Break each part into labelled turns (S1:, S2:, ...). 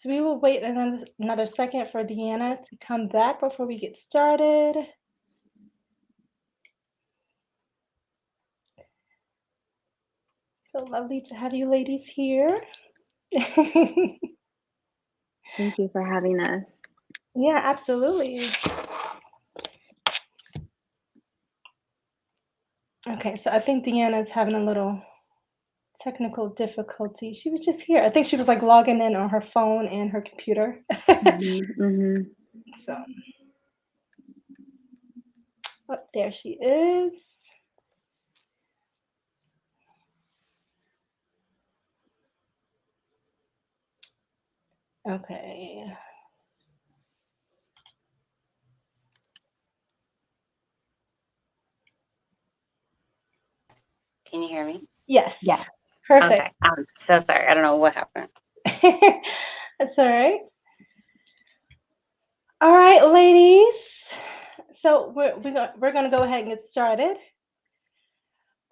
S1: So we will wait another second for Deanna to come back before we get started. So lovely to have you ladies here.
S2: Thank you for having us.
S1: Yeah, absolutely. Okay, so I think Deanna's having a little technical difficulty. She was just here. I think she was like logging in on her phone and her computer.
S2: Mm-hmm.
S1: So, oh, there she is. Okay.
S3: Can you hear me?
S1: Yes.
S2: Yeah.
S1: Perfect.
S3: Okay. I'm so sorry. I don't know what happened.
S1: That's all right. All right, ladies. So we're gonna go ahead and get started.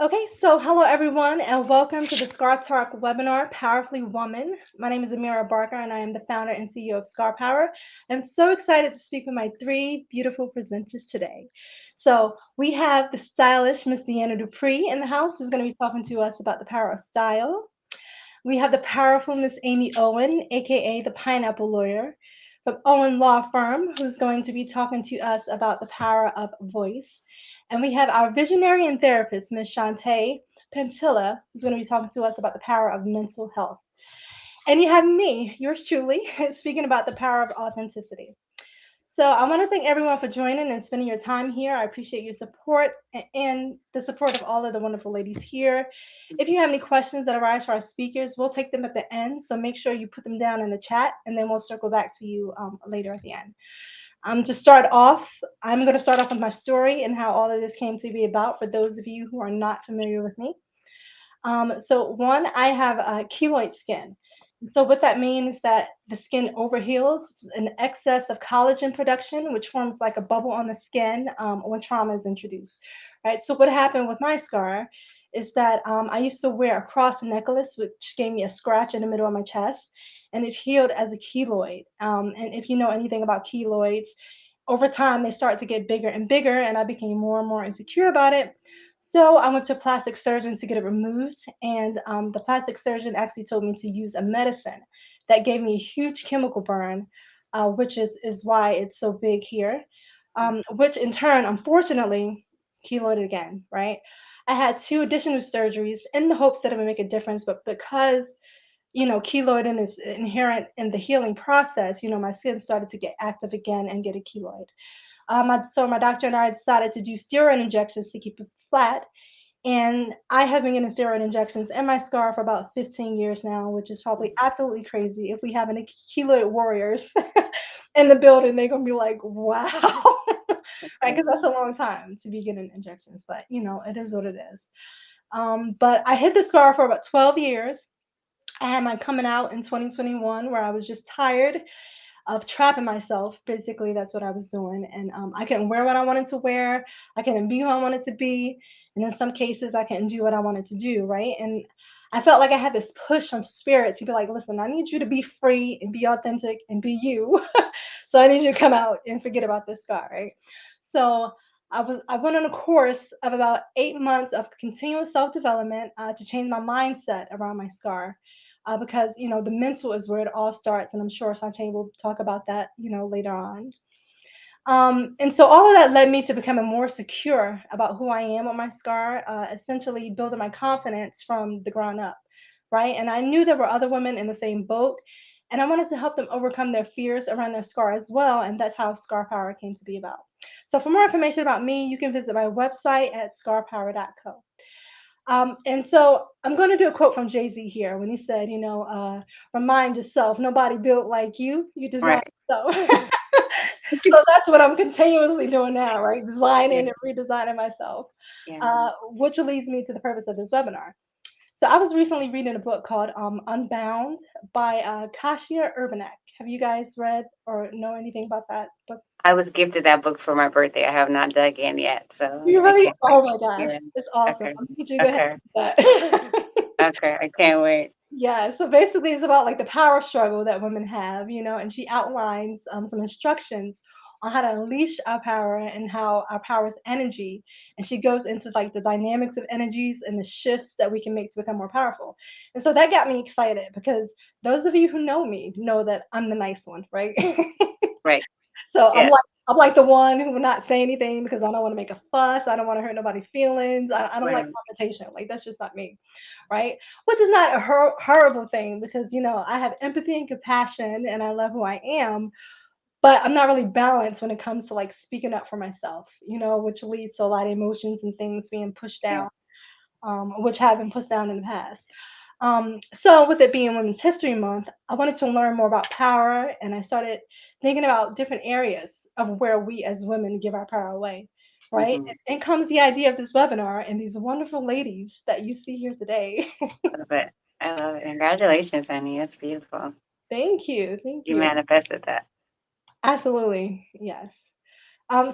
S1: Okay, so hello everyone, and welcome to the Scar Talk webinar, Powerfully Woman. My name is Amira Barker, and I am the founder and CEO of Scar Power. I'm so excited to speak with my three beautiful presenters today. So we have the stylish Miss Deanna Dupree in the house, who's going to be talking to us about the power of style. We have the powerful Miss Amy Owen, aka the Pineapple Lawyer, from Owen Law Firm, who's going to be talking to us about the power of voice. And we have our visionary and therapist, Miss Shantae Pentilla, who's going to be talking to us about the power of mental health. And you have me, yours truly, speaking about the power of authenticity. So I want to thank everyone for joining and spending your time here. I appreciate your support and the support of all of the wonderful ladies here. If you have any questions that arise for our speakers, we'll take them at the end. So make sure you put them down in the chat, and then we'll circle back to you later at the end. To start off, I'm going to start off with my story and how all of this came to be about for those of you who are not familiar with me. So one, I have keloid skin. So what that means is that the skin overheals, an excess of collagen production, which forms like a bubble on the skin when trauma is introduced. Right. So what happened with my scar is that I used to wear a cross necklace, which gave me a scratch in the middle of my chest, and it healed as a keloid. And if you know anything about keloids, over time they start to get bigger and bigger, and I became more and more insecure about it. So I went to a plastic surgeon to get it removed, and the plastic surgeon actually told me to use a medicine that gave me a huge chemical burn, which is why it's so big here. Which in turn, unfortunately, keloided again. Right, I had two additional surgeries in the hopes that it would make a difference, but because keloidin is inherent in the healing process, my skin started to get active again and get a keloid. So my doctor and I decided to do steroid injections to keep it flat. And I have been getting steroid injections in my scar for about 15 years now, which is probably absolutely crazy. If we have any keloid warriors in the building, they're gonna be like, "Wow,"
S3: That's
S1: right? Because
S3: crazy.
S1: that's a long time to be getting injections. But it is what it is. But I hid the scar for about 12 years. I had my coming out in 2021, where I was just tired of trapping myself. Basically, that's what I was doing. And I couldn't wear what I wanted to wear. I couldn't be who I wanted to be. And in some cases, I couldn't do what I wanted to do, right? And I felt like I had this push from spirit to be like, listen, I need you to be free and be authentic and be you. So I need you to come out and forget about this scar, right? So I went on a course of about 8 months of continuous self development to change my mindset around my scar, because the mental is where it all starts, and I'm sure Sante will talk about that later on. And so all of that led me to becoming more secure about who I am with my scar, essentially building my confidence from the ground up, right? And I knew there were other women in the same boat, and I wanted to help them overcome their fears around their scar as well, and that's how Scar Power came to be about. So for more information about me, you can visit my website at scarpower.co. And so I'm going to do a quote from Jay-Z here when he said, remind yourself, nobody built like you, you design
S3: Right.
S1: yourself. So that's what I'm continuously doing now, right?
S3: Yeah.
S1: Designing and redesigning myself,
S3: Yeah.
S1: which leads me to the purpose of this webinar. So I was recently reading a book called Unbound by Kasia Urbanek. Have you guys read or know anything about that book?
S3: I was gifted that book for my birthday. I have not dug in yet, so
S1: You
S3: I
S1: really?
S3: can't wait.
S1: Oh my gosh,
S3: Yeah.
S1: it's awesome.
S3: Okay.
S1: I'm gonna get you to go ahead
S3: Okay.
S1: and do that.
S3: Okay. I can't wait.
S1: Yeah, so basically it's about like the power struggle that women have, and she outlines some instructions on how to unleash our power and how our power is energy. And she goes into like the dynamics of energies and the shifts that we can make to become more powerful. And so that got me excited because those of you who know me know that I'm the nice one, right?
S3: Right.
S1: So
S3: Yeah.
S1: I'm like the one who will not say anything because I don't want to make a fuss. I don't want to hurt nobody's feelings. I don't like
S3: Right.
S1: confrontation. Like that's just not me, right? Which is not a horrible thing because I have empathy and compassion and I love who I am, but I'm not really balanced when it comes to like speaking up for myself, which leads to a lot of emotions and things being pushed
S3: Yeah.
S1: down, which have been pushed down in the past. So, with it being Women's History Month, I wanted to learn more about power, and I started thinking about different areas of where we as women give our power away, right?
S3: Hmm.
S1: And comes the idea of this webinar and these wonderful ladies that you see here today.
S3: Love it. I love it. Congratulations, honey. That's beautiful.
S1: Thank you. Thank
S3: You
S1: you.
S3: manifested that.
S1: Absolutely. Yes.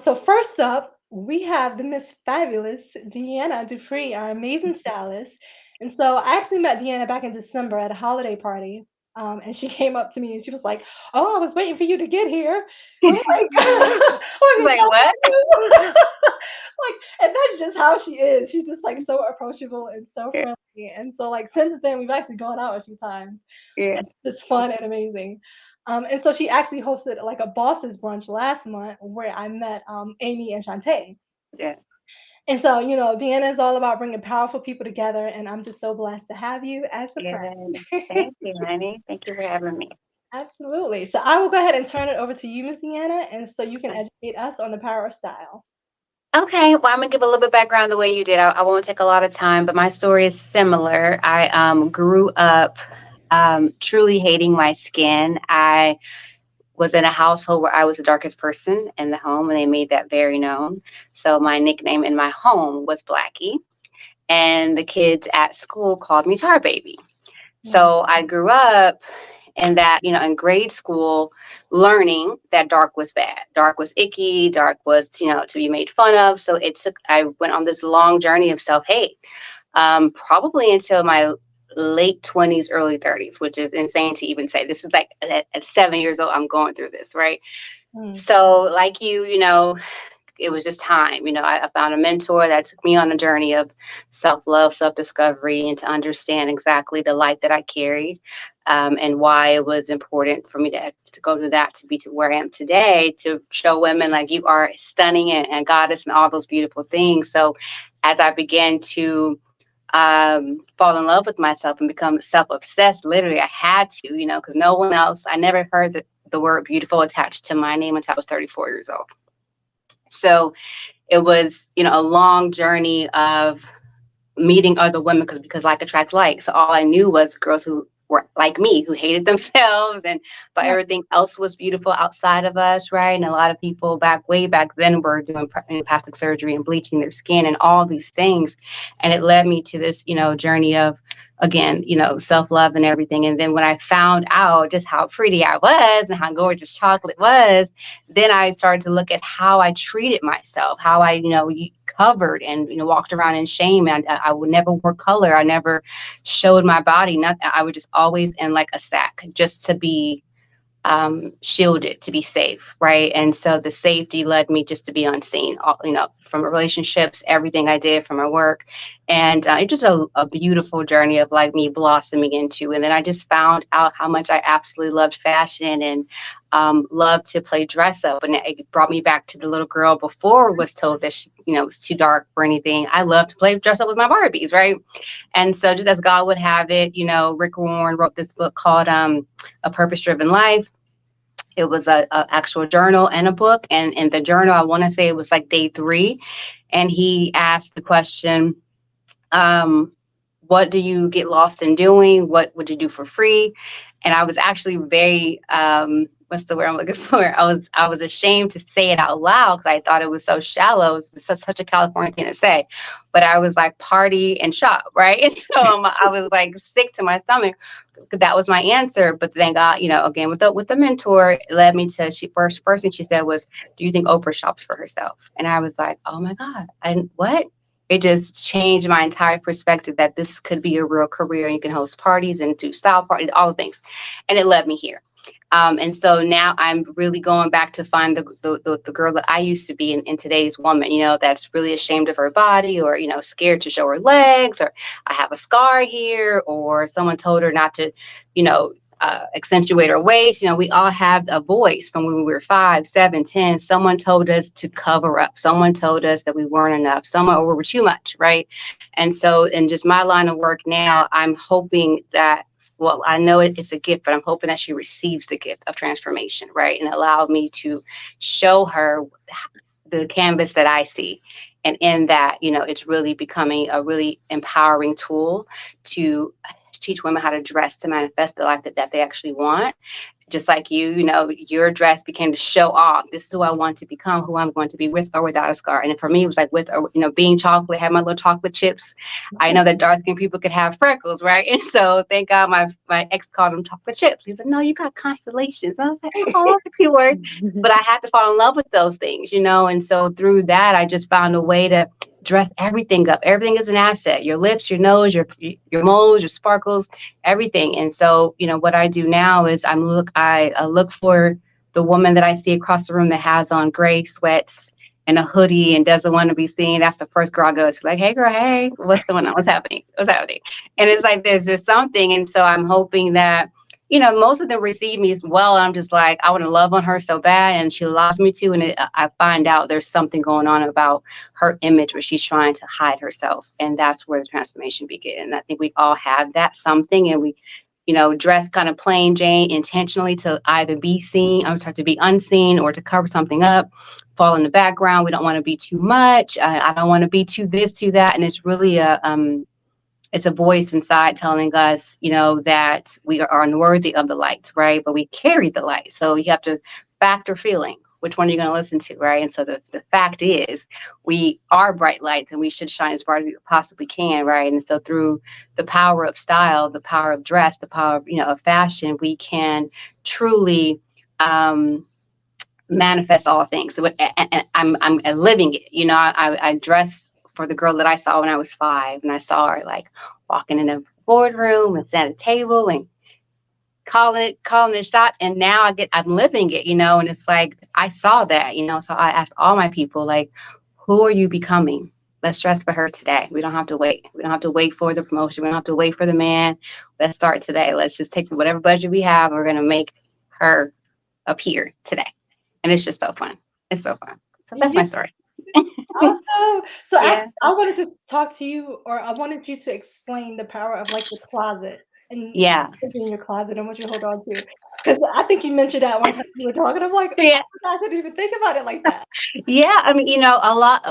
S1: So first up, we have the Miss Fabulous Deanna Dupree, our amazing stylist. And so I actually met Deanna back in December at a holiday party. And she came up to me and she was like, "Oh, I was waiting for you to get here." I'm like, "Let
S3: She's
S1: me
S3: like,
S1: talk
S3: what?
S1: to you." Like, and that's just how she is. She's just like so approachable and so
S3: Yeah.
S1: friendly. And so like since then, we've actually gone out a few times.
S3: Yeah.
S1: Just fun and amazing. And so she actually hosted like a bosses brunch last month where I met Amy and Shantae.
S3: Yeah.
S1: And so, Deanna is all about bringing powerful people together, and I'm just so blessed to have you as a
S3: Yeah.
S1: friend.
S3: Thank you, honey. Thank you for having me.
S1: Absolutely. So I will go ahead and turn it over to you, Miss Deanna, and so you can educate us on the power of style.
S3: Okay, well, I'm gonna give a little bit background the way you did. I won't take a lot of time, but my story is similar. I grew up truly hating my skin. I was in a household where I was the darkest person in the home, and they made that very known. So my nickname in my home was Blackie, and the kids at school called me Tar Baby.
S1: Mm,
S3: So I grew up in that, in grade school, learning that dark was bad. Dark was icky. Dark was, to be made fun of. So I went on this long journey of self hate, probably until my late 20s, early 30s, which is insane to even say. This is like at 7 years old, I'm going through this, right?
S1: mm,
S3: So, like it was just time. I found a mentor that took me on a journey of self love, self discovery, and to understand exactly the light that I carried, and why it was important for me to go through that to be to where I am today, to show women like you are stunning and goddess and all those beautiful things. So, as I began to fall in love with myself and become self obsessed, literally, I had to, because no one else, I never heard the word beautiful attached to my name until I was 34 years old. So it was, a long journey of meeting other women because like attracts like. So all I knew was girls who were like me, who hated themselves and thought
S1: right.
S3: everything else was beautiful outside of us, right? And a lot of people way back then were doing plastic surgery and bleaching their skin and all these things. And it led me to this, journey of, again, self-love and everything. And then when I found out just how pretty I was and how gorgeous chocolate was, then I started to look at how I treated myself, how I, covered and walked around in shame. And I would never wear color. I never showed my body. Nothing. I would just always in like a sack just to be shielded, to be safe, right? And so the safety led me just to be unseen, from relationships, everything I did, from my work. And it's just a beautiful journey of like me blossoming into. And then I just found out how much I absolutely loved fashion and loved to play dress up. And it brought me back to the little girl before was told that she, was too dark for anything. I loved to play dress up with my Barbies, right? And so just as God would have it, Rick Warren wrote this book called A Purpose Driven Life. It was a actual journal and a book. And in the journal, I want to say it was like day 3. And he asked the question, what do you get lost in doing? What would you do for free? And I was actually very, what's the word I'm looking for? I was ashamed to say it out loud because I thought it was so shallow. It was such a California thing to say. But I was like party and shop, right? And so I was like sick to my stomach. That was my answer. But then God, again with the mentor, it led me to first thing she said was, "Do you think Oprah shops for herself?" And I was like, "Oh my God, what?" it just changed my entire perspective that this could be a real career. You can host parties and do style parties, all the things. And it led me here. And so now I'm really going back to find the girl that I used to be in today's woman, that's really ashamed of her body, or, scared to show her legs, or I have a scar here, or someone told her not to, accentuate her waist. We all have a voice from when we were 5, 7, 10. Someone told us to cover up. Someone told us that we weren't enough. Someone, or we were too much, right? And so in just my line of work now, I'm hoping that, well, I know it's a gift, but I'm hoping that she receives the gift of transformation, right? And allow me to show her the canvas that I see. And in that, it's really becoming a really empowering tool to teach women how to dress to manifest the life that they actually want. Just like your dress became to show off. This is who I want to become, who I'm going to be with or without a scar. And for me, it was like with, being chocolate, had my little chocolate chips. I know that dark skinned people could have freckles, right? And so thank God my ex called them chocolate chips. He was like, no, you got constellations. I was like, oh, that's a cute word. But I had to fall in love with those things, And so through that, I just found a way to dress everything up. Everything is an asset. Your lips, your nose, your moles, your sparkles, everything. And so, what I do now is I look for the woman that I see across the room that has on gray sweats and a hoodie and doesn't want to be seen. That's the first girl I go to, like, hey girl, hey, what's going on? What's happening? And it's like, there's just something. And so I'm hoping that, most of them receive me as well. I'm just like, I want to love on her so bad, and she allows me to. And I find out there's something going on about her image where she's trying to hide herself. And that's where the transformation begins. And I think we all have that something, and we, dress kind of plain Jane intentionally to either be seen or to be unseen, or to cover something up, fall in the background. We don't want to be too much. I don't want to be too this, too that. And it's really it's a voice inside telling us, that we are unworthy of the light, right? But we carry the light. So you have to factor feeling. Which one are you going to listen to, right? And so the fact is, we are bright lights, and we should shine as bright as we possibly can, right? And so through the power of style, the power of dress, the power of, of fashion, we can truly manifest all things. So, and I'm living it. I dress for the girl that I saw when I was 5, and I saw her like walking in a boardroom and sitting at a table and calling the shots. And now I'm living it, and it's like, I saw that, so I asked all my people, like, who are you becoming? Let's dress for her today. We don't have to wait. We don't have to wait for the promotion. We don't have to wait for the man. Let's start today. Let's just take whatever budget we have. We're going to make her appear today. And it's just so fun. It's so fun. So that's my story.
S1: Awesome. So
S3: Yeah.
S1: I wanted to talk to you, or I wanted you to explain the power of like the closet and in your closet and what you hold on to. Because I think you mentioned that one time you were talking. I'm like,
S3: yeah.
S1: I didn't even think about it like that.
S3: Yeah, I mean,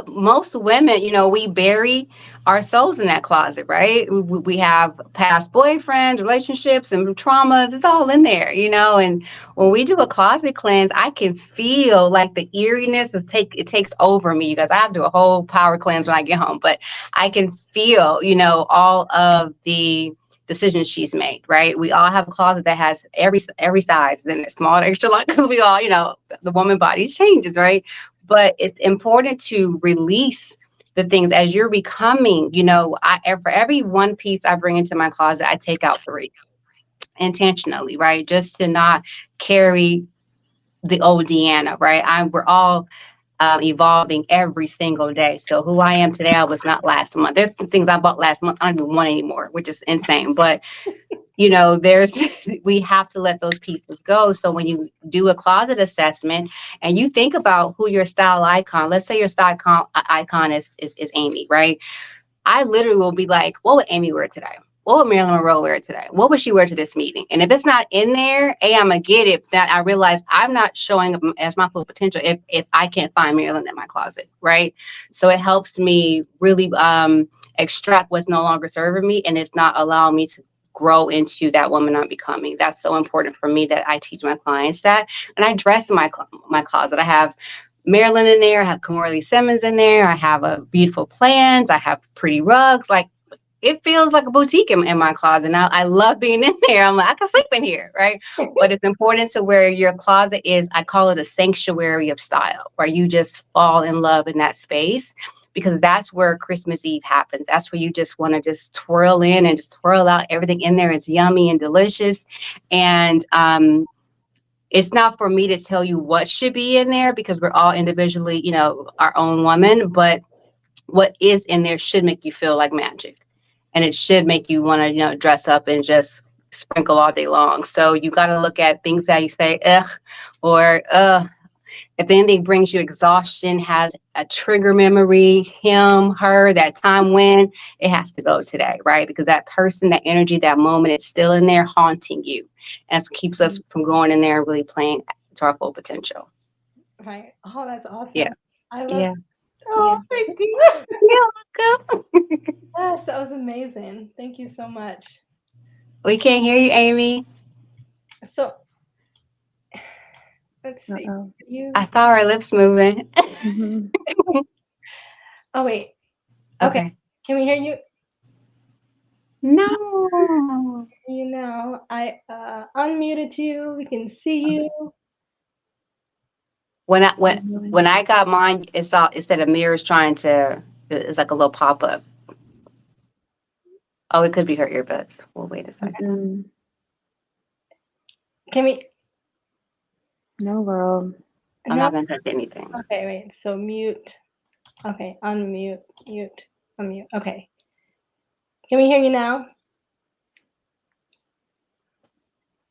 S3: most women, we bury our souls in that closet, right? We have past boyfriends, relationships, and traumas. It's all in there, And when we do a closet cleanse, I can feel like the eeriness it takes over me, you guys. I have to do a whole power cleanse when I get home, but I can feel, all of the decisions she's made, right? We all have a closet that has every size, and it's small to extra large, because we all, the woman body changes, right? But it's important to release the things as you're becoming, for every one piece I bring into my closet, I take out 3 intentionally, right? Just to not carry the old Deanna, right? We're all evolving every single day. So who I am today, I was not last month. There's things I bought last month I don't even want anymore, which is insane. But we have to let those pieces go. So when you do a closet assessment and you think about who your style icon, let's say your style icon is Amy, right? I literally will be like, what would Amy wear today? What would Marilyn Monroe wear today? What would she wear to this meeting? And if it's not in there, I'm going to get it, that I realize I'm not showing up as my full potential if I can't find Marilyn in my closet, right? So it helps me really extract what's no longer serving me, and it's not allowing me to grow into that woman I'm becoming. That's so important for me that I teach my clients that. And I dress in my closet. I have Marilyn in there. I have Kimberly Simmons in there. I have a beautiful plants. I have pretty rugs. Like, it feels like a boutique in my closet. Now, I love being in there. I'm like, I can sleep in here, right? But it's important to where your closet is. I call it a sanctuary of style, where you just fall in love in that space. because that's where Christmas Eve happens. That's where you just want to just twirl in and just twirl out everything in there. It's yummy and delicious. And it's not for me to tell you what should be in there because we're all individually, our own woman, but what is in there should make you feel like magic. And it should make you want to, dress up and just sprinkle all day long. So you got to look at things that you say, ugh, or if anything brings you exhaustion, has a trigger memory, him, her, that time when, it has to go today, right? Because that person, that energy, that moment, it's still in there haunting you. And it keeps us from going in there and really playing to our full potential.
S1: Right. Oh, that's awesome.
S3: Yeah.
S1: I love
S3: Yeah.
S1: Oh, thank you.
S3: You're welcome.
S1: Yes, that was amazing. Thank you so much.
S3: We can't hear you, Amy.
S1: So let's see.
S2: Uh-oh.
S3: I saw her lips moving.
S2: Mhm.
S1: Oh, wait. Okay. Can we hear you?
S3: No.
S1: I unmuted you. We can see you.
S3: When I got mine, it said Amir's trying to. It's like a little pop up. Oh, it could be her earbuds. Well, wait a second.
S2: Mm.
S1: Can we?
S2: No, girl.
S3: I'm
S1: No?
S3: not gonna touch anything.
S1: Okay, wait. So mute. Okay, unmute, mute, unmute. Okay. Can we hear you now?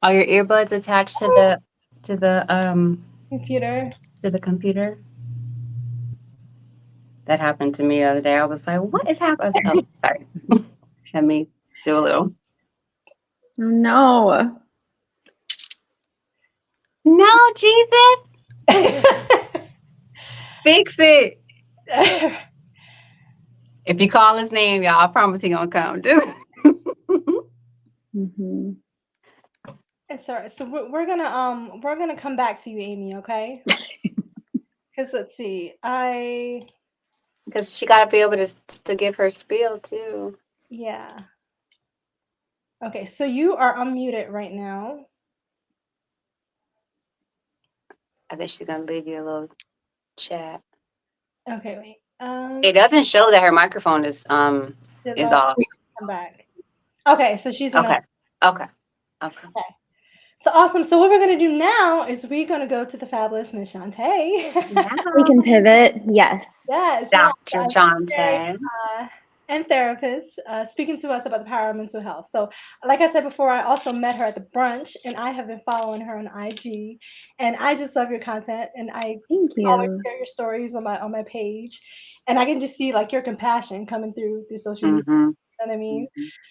S3: Are your earbuds attached to the
S1: Computer.
S3: to the computer? That happened to me the other day. I was like, "What is happening?" Oh, sorry. Let me do a little.
S2: No.
S3: No, Jesus, fix it. If you call his name, y'all, I promise he gonna come.
S2: Mm-hmm.
S1: It's all right. So we're gonna come back to you, Amy. Okay? Because let's see.
S3: Because she got to be able to give her spiel too.
S1: Yeah. Okay. So you are unmuted right now.
S3: I think she's gonna leave you a little chat.
S1: Okay. Wait.
S3: It doesn't show that her microphone is
S1: Come
S3: off.
S1: back. Okay. So she's gonna.
S3: Okay.
S1: So awesome. So what we're gonna do now is we're gonna go to the fabulous Miss Shantae.
S2: We can pivot. Yes.
S1: Yes.
S3: Dr. Shantae.
S1: And therapist, speaking to us about the power of mental health. So, like I said before, I also met her at the brunch, and I have been following her on IG, and I just love your content, and I
S2: Thank
S1: always
S2: you.
S1: share your stories on my page, and I can just see like your compassion coming through social media.
S3: Mm-hmm.
S1: You know what I mean?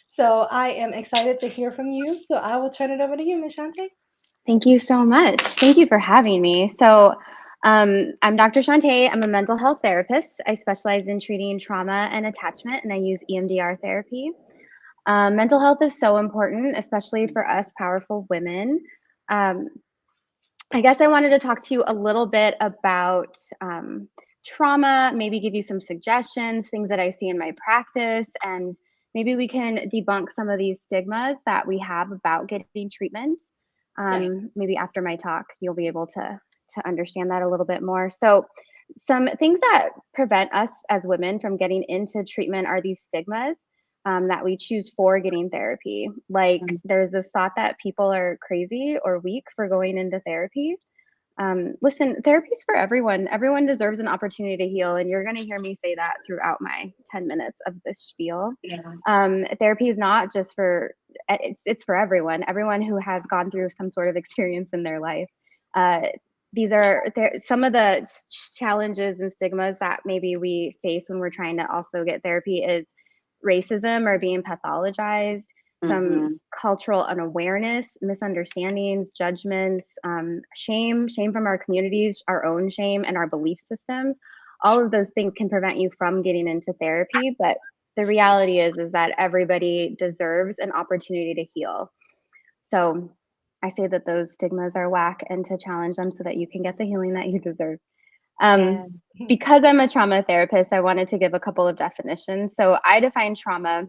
S1: So I am excited to hear from you. So I will turn it over to you, Ms. Shantae.
S2: Thank you so much. Thank you for having me. So, I'm Dr. Shantae. I'm a mental health therapist. I specialize in treating trauma and attachment, and I use EMDR therapy. Mental health is so important, especially for us powerful women. Um, I guess I wanted to talk to you a little bit about trauma, maybe give you some suggestions, things that I see in my practice, and maybe we can debunk some of these stigmas that we have about getting treatment. Maybe after my talk, you'll be able to understand that a little bit more. So some things that prevent us as women from getting into treatment are these stigmas that we choose for getting therapy. Like there's this thought that people are crazy or weak for going into therapy. Listen, therapy is for everyone. Everyone deserves an opportunity to heal, and you're going to hear me say that throughout my 10 minutes of this spiel. Therapy is not just for, it's for everyone. Everyone who has gone through some sort of experience in their life. These are some of the challenges and stigmas that maybe we face when we're trying to also get therapy is racism or being pathologized, some cultural unawareness, misunderstandings, judgments, shame from our communities, our own shame, and our belief systems. All of those things can prevent you from getting into therapy, but the reality is that everybody deserves an opportunity to heal. So I say that those stigmas are whack and to challenge them so that you can get the healing that you deserve. Because I'm a trauma therapist, I wanted to give a couple of definitions. So I define trauma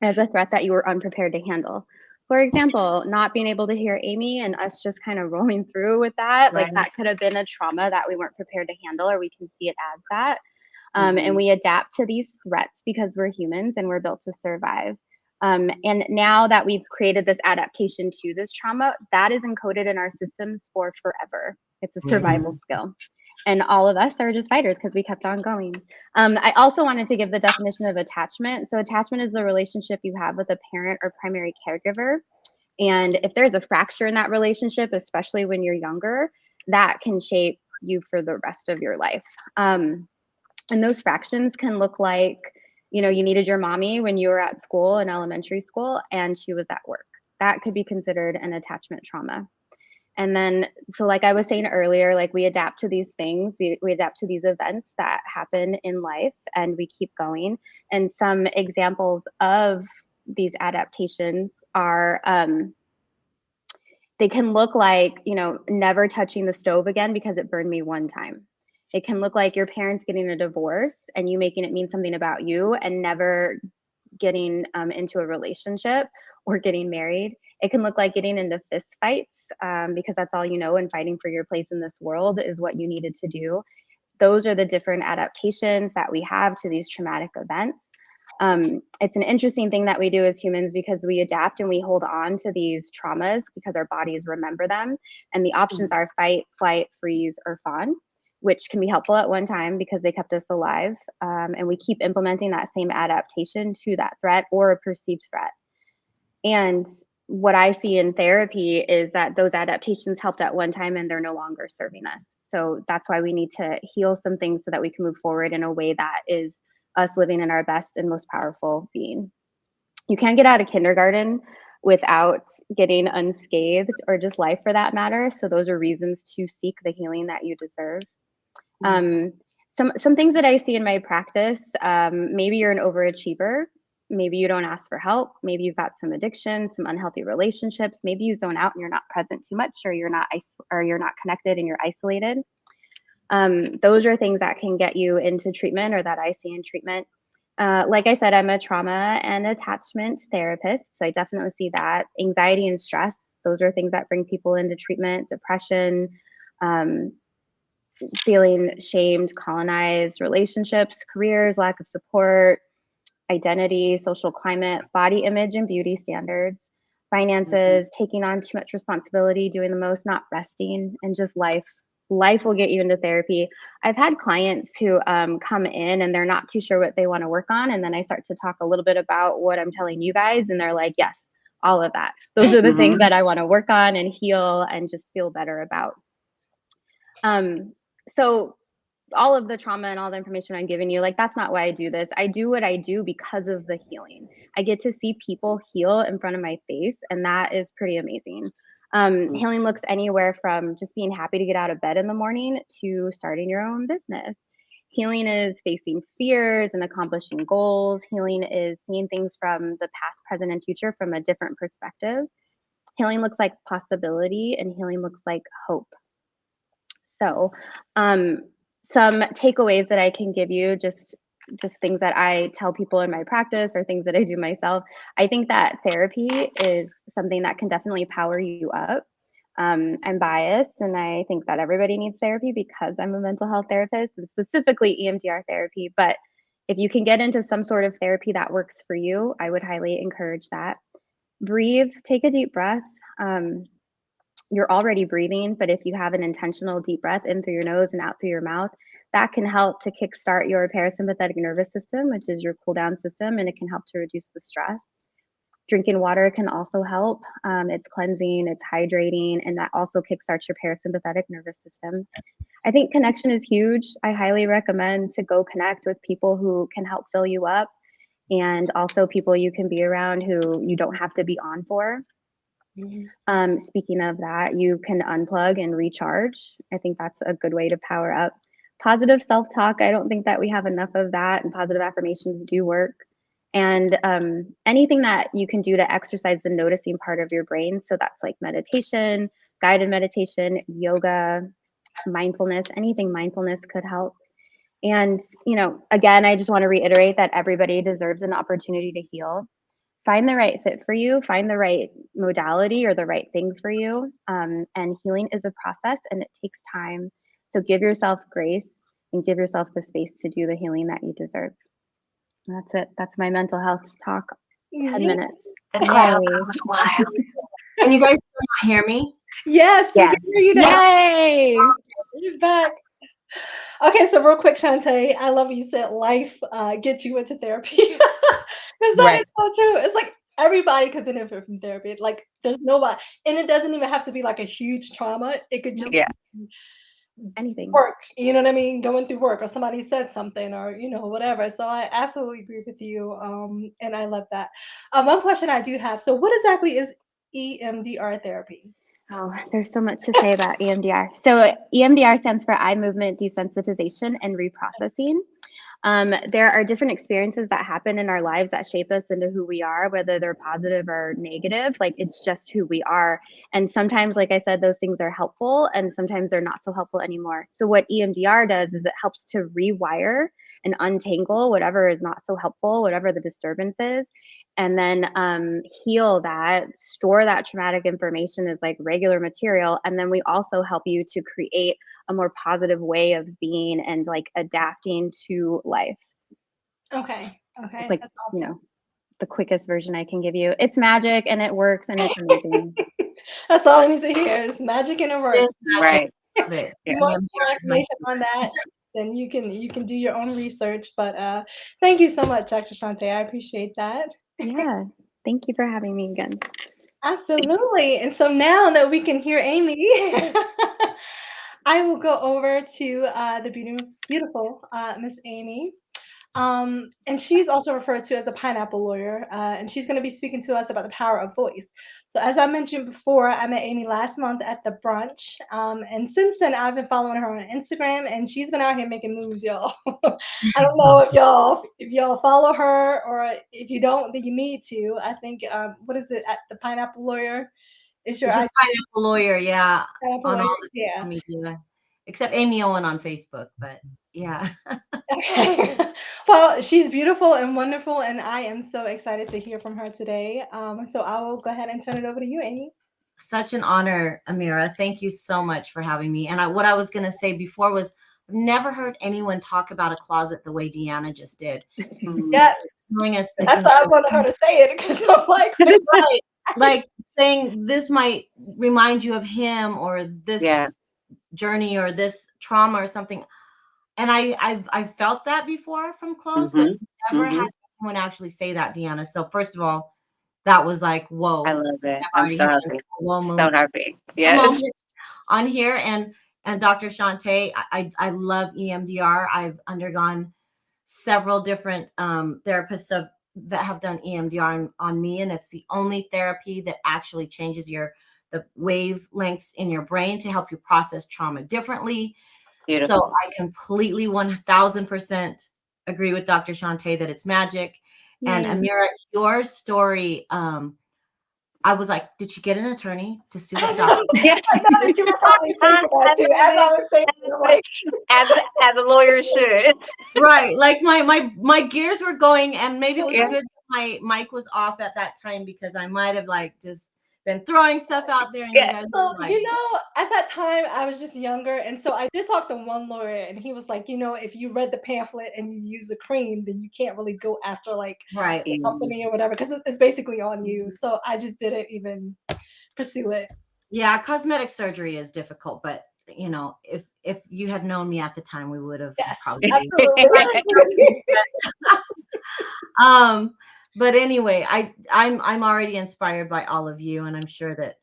S2: as a threat that you were unprepared to handle. For example, not being able to hear Amy and us just kind of rolling through with that, like that could have been a trauma that we weren't prepared to handle, or we can see it as that. And we adapt to these threats because we're humans and we're built to survive. And now that we've created this adaptation to this trauma, that is encoded in our systems for forever. It's a survival skill. And all of us are just fighters because we kept on going. I also wanted to give the definition of attachment. So attachment is the relationship you have with a parent or primary caregiver. And if there's a fracture in that relationship, especially when you're younger, that can shape you for the rest of your life. And those fractions can look like, you know, you needed your mommy when you were at school in elementary school and she was at work. That could be considered an attachment trauma. And then, so like I was saying earlier, like we adapt to these things, we adapt to these events that happen in life and we keep going. And some examples of these adaptations are, they can look like, you know, never touching the stove again because it burned me one time. It can look like your parents getting a divorce and you making it mean something about you and never getting into a relationship or getting married. It can look like getting into fist fights because that's all you know, and fighting for your place in this world is what you needed to do. Those are the different adaptations that we have to these traumatic events. It's an interesting thing that we do as humans because we adapt and we hold on to these traumas because our bodies remember them. And the options are fight, flight, freeze, or fawn, which can be helpful at one time because they kept us alive. And we keep implementing that same adaptation to that threat or a perceived threat. And what I see in therapy is that those adaptations helped at one time and they're no longer serving us. So that's why we need to heal some things so that we can move forward in a way that is us living in our best and most powerful being. You can't get out of kindergarten without getting unscathed or just life for that matter. So those are reasons to seek the healing that you deserve. Some things that I see in my practice, maybe you're an overachiever. Maybe you don't ask for help. Maybe you've got some addiction, some unhealthy relationships. Maybe you zone out and you're not present too much, or you're not connected and you're isolated. Those are things that can get you into treatment or that I see in treatment. Like I said, I'm a trauma and attachment therapist, so I definitely see that. Anxiety and stress, those are things that bring people into treatment. Depression, feeling shamed, colonized, relationships, careers, lack of support, identity, social climate, body image and beauty standards, finances, taking on too much responsibility, doing the most, not resting, and just life. Life will get you into therapy. I've had clients who come in and they're not too sure what they want to work on. And then I start to talk a little bit about what I'm telling you guys. And they're like, yes, all of that. Those are the things that I want to work on and heal and just feel better about. So all of the trauma and all the information I'm giving you, like, that's not why I do this. I do what I do because of the healing. I get to see people heal in front of my face, and that is pretty amazing. Healing looks anywhere from just being happy to get out of bed in the morning to starting your own business. Healing is facing fears and accomplishing goals. Healing is seeing things from the past, present, and future from a different perspective. Healing looks like possibility, and healing looks like hope. So, some takeaways that I can give you, just things that I tell people in my practice or things that I do myself. I think that therapy is something that can definitely power you up. I'm biased and I think that everybody needs therapy because I'm a mental health therapist and specifically EMDR therapy. But if you can get into some sort of therapy that works for you, I would highly encourage that. Breathe, take a deep breath. You're already breathing, but if you have an intentional deep breath in through your nose and out through your mouth, that can help to kickstart your parasympathetic nervous system, which is your cool down system, and it can help to reduce the stress. Drinking water can also help. It's cleansing, it's hydrating, and that also kickstarts your parasympathetic nervous system. I think connection is huge. I highly recommend to go connect with people who can help fill you up, and also people you can be around who you don't have to be on for. Speaking of that, you can unplug and recharge. I think that's a good way to power up. Positive self-talk, I don't think that we have enough of that, and positive affirmations do work. And anything that you can do to exercise the noticing part of your brain. So that's like meditation, guided meditation, yoga, mindfulness, anything mindfulness could help. And, you know, again, I just want to reiterate that everybody deserves an opportunity to heal. Find the right fit for you, find the right modality or the right thing for you. And healing is a process and it takes time. So give yourself grace. and give yourself the space to do the healing that you deserve. That's it. That's my mental health talk. 10 minutes.
S3: The crowd
S2: Yay.
S3: goes wild.
S4: Can you guys still not hear me?
S1: Yes, we can
S3: Yes.
S1: hear you now.
S2: Yay!
S1: You're back. Okay, so real quick, Shantae, I love you said life gets you into therapy. Because that is so true. It's like everybody could benefit from therapy. Like there's nobody, and it doesn't even have to be like a huge trauma. It could just
S3: Yeah.
S1: be
S2: Anything.
S1: work, you know what I mean? Going through work or somebody said something or, whatever. So I absolutely agree with you. And I love that. One question I do have. So what exactly is EMDR therapy?
S2: Oh, there's so much to say about EMDR. So EMDR stands for eye movement desensitization and reprocessing. There are different experiences that happen in our lives that shape us into who we are, whether they're positive or negative. Like it's just who we are. And sometimes, like I said, those things are helpful and sometimes they're not so helpful anymore. So what EMDR does is it helps to rewire and untangle whatever is not so helpful, whatever the disturbance is, and then heal that, store that traumatic information as like regular material. And then we also help you to create a more positive way of being and like adapting to life.
S1: Okay.
S2: It's like,
S1: That's awesome.
S2: The quickest version I can give you. It's magic and it works and it's amazing.
S1: That's all I need to hear is magic and it works.
S4: It is magic.
S3: Right.
S4: Love it.
S1: You want
S4: EMDR
S1: more
S4: is my
S1: information on that, then you can do your own research. But thank you so much, Dr. Shantae. I appreciate that.
S2: Yeah. Thank you for having me again.
S1: Absolutely. And so now that we can hear Amy, I will go over to the beautiful Miss Amy. And she's also referred to as a pineapple lawyer, and she's going to be speaking to us about the power of voice. So, as I mentioned before, I met Amy last month at the brunch, and since then I've been following her on Instagram, and she's been out here making moves, y'all. I don't know if y'all follow her, or if you don't, then you need to. I think what is it at the Pineapple Lawyer? Is your
S4: It's just Pineapple Lawyer, yeah,
S1: Pineapple
S4: on
S1: Lawyer?
S4: all the
S1: Yeah.
S4: social media, except Amy Owen on Facebook. But yeah,
S1: Okay. Well, she's beautiful and wonderful, and I am so excited to hear from her today. So I will go ahead and turn it over to you, Amy.
S4: such an honor, Amira. Thank you so much for having me. And what I was going to say before was, I've never heard anyone talk about a closet the way Deanna just did.
S1: Yes,
S4: Telling us the
S1: that's why I wanted her to say it because I'm like,
S4: right, like saying this might remind you of him or this journey or this trauma or something. And I've felt that before from close, but never had anyone actually say that, Deanna. So first of all, that was like, whoa.
S3: I love it.
S4: I've
S3: I'm so happy. So happy. Yes.
S4: On here and Dr. Shantae, I love EMDR. I've undergone several different therapists that have done EMDR on me, and it's the only therapy that actually changes the wavelengths in your brain to help you process trauma differently.
S3: Beautiful.
S4: So I completely 1000% agree with Dr. Shantae that it's magic. And Amira, your story, I was like, did she get an attorney to sue that doctor?
S1: I know that you were probably thinking that too. As I was saying, like,
S3: as a lawyer should.
S4: Right. Like my gears were going, and maybe it was good my mic was off at that time because I might have like just been throwing stuff out there. And you guys
S1: so,
S4: were like,
S1: at that time I was just younger. And so I did talk to one lawyer and he was like, if you read the pamphlet and you use a cream, then you can't really go after like
S4: right.
S1: the company or whatever, because it's basically on you. So I just didn't even pursue it.
S4: Yeah, cosmetic surgery is difficult, but if you had known me at the time, we would have probably
S1: absolutely.
S4: But anyway, I'm already inspired by all of you, and I'm sure that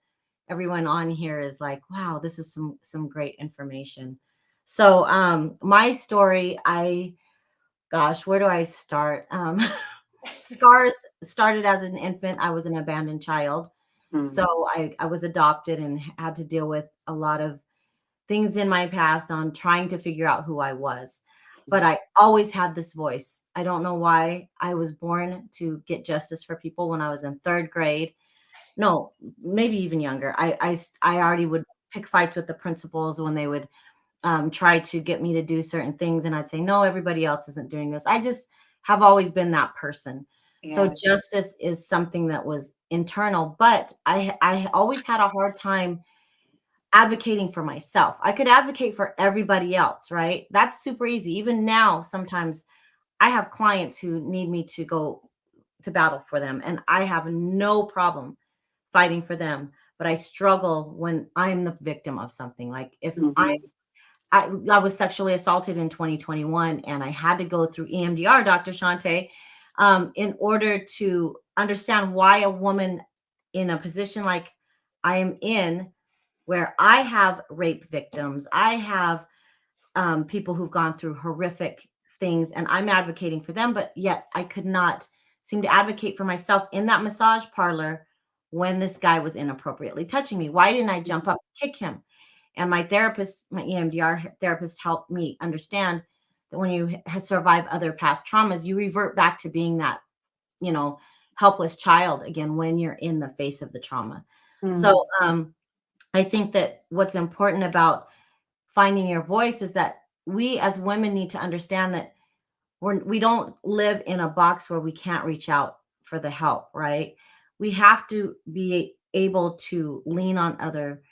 S4: everyone on here is like, wow, this is some great information. So my story, where do I start? Scars started as an infant. I was an abandoned child. So I was adopted and had to deal with a lot of things in my past on trying to figure out who I was. But I always had this voice. I don't know why. I was born to get justice for people when I was in 3rd grade. No, maybe even younger. I already would pick fights with the principals when they would try to get me to do certain things. And I'd say, no, everybody else isn't doing this. I just have always been that person. Yeah. So justice is something that was internal, but I always had a hard time advocating for myself. I could advocate for everybody else, right? That's super easy. Even now, sometimes I have clients who need me to go to battle for them, and I have no problem fighting for them. But I struggle when I'm the victim of something. Like if I was sexually assaulted in 2021, and I had to go through EMDR, Dr. Shante, in order to understand why a woman in a position like I am in, where I have rape victims, I have people who've gone through horrific things, and I'm advocating for them, but yet I could not seem to advocate for myself in that massage parlor when this guy was inappropriately touching me. Why didn't I jump up and kick him? And my therapist, my EMDR therapist, helped me understand that when you survive other past traumas, you revert back to being that, helpless child again when you're in the face of the trauma. So I think that what's important about finding your voice is that we as women need to understand that we don't live in a box where we can't reach out for the help, right? We have to be able to lean on other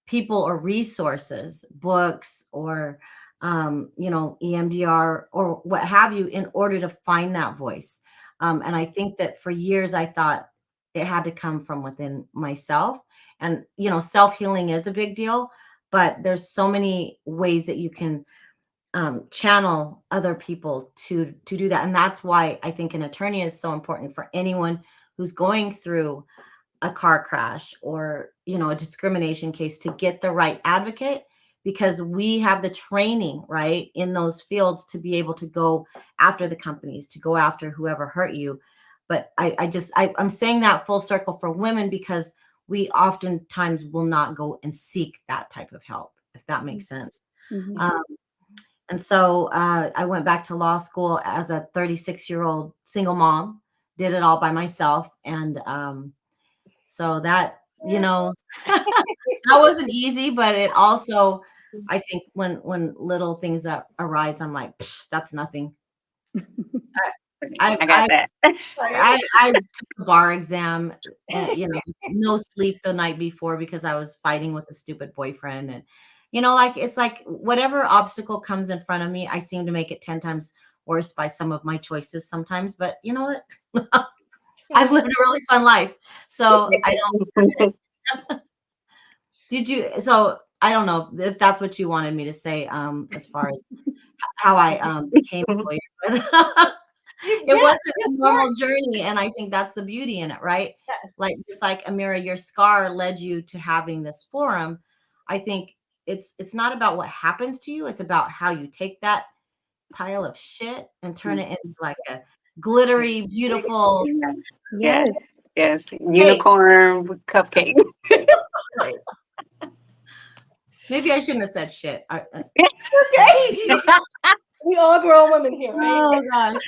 S4: people or resources, books or EMDR or what have you, in order to find that voice. And I think that for years I thought it had to come from within myself. And self-healing is a big deal, but there's so many ways that you can channel other people to do that. And that's why I think an attorney is so important for anyone who's going through a car crash or a discrimination case, to get the right advocate, because we have the training right in those fields to be able to go after the companies, to go after whoever hurt you. But I'm saying that full circle for women, because we oftentimes will not go and seek that type of help, if that makes sense. And so I went back to law school as a 36-year-old single mom, did it all by myself. And so that, that wasn't easy, but it also, I think when little things arise, I'm like, that's nothing.
S3: I got that.
S4: I took the bar exam, and, no sleep the night before because I was fighting with a stupid boyfriend. And, it's like whatever obstacle comes in front of me, I seem to make it 10 times worse by some of my choices sometimes. But you know what? I've lived a really fun life. So I don't. So I don't know if that's what you wanted me to say, as far as how I became a lawyer. But it wasn't a normal journey, and I think that's the beauty in it, right?
S1: Yes.
S4: Like, just like Amira, your scar led you to having this forum. I think it's not about what happens to you, it's about how you take that pile of shit and turn it into like a glittery, beautiful
S2: Yes.
S3: Unicorn cupcake.
S4: Maybe I shouldn't have said shit.
S1: It's okay. We all grown women here, right?
S4: Oh gosh.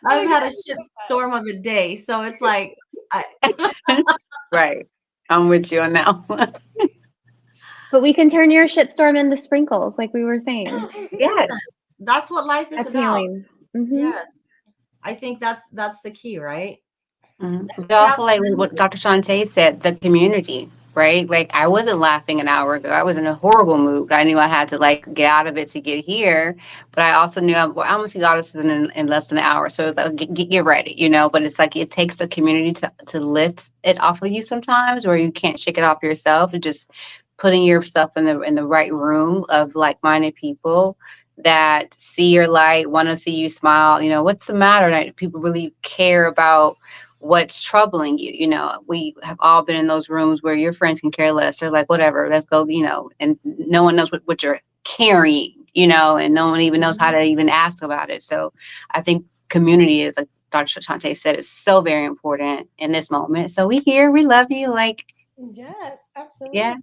S4: I've had a shit storm of a day, so it's like
S3: Right. I'm with you on that one.
S2: But we can turn your shitstorm into sprinkles, like we were saying.
S4: Yes. That's what life is
S2: That's
S4: about.
S2: healing. Mm-hmm.
S4: Yes. I think that's the key, right?
S3: But also, like what Dr. Shante said, the community, right? Like, I wasn't laughing an hour ago. I was in a horrible mood. I knew I had to get out of it to get here, but I also knew I almost got us in less than an hour. So it's like, get ready, But it's like it takes a community to lift it off of you sometimes, where you can't shake it off yourself. It's just putting yourself in the right room of like-minded people that see your light, want to see you smile. What's the matter? Like, people really care about what's troubling you. We have all been in those rooms where your friends can care less. They're like, whatever, let's go, and no one knows what you're carrying, and no one even knows how to even ask about it. So I think community is, like Dr. Shante said, is so very important in this moment. So we here, we love you. Like,
S1: yes, absolutely.
S3: yeah.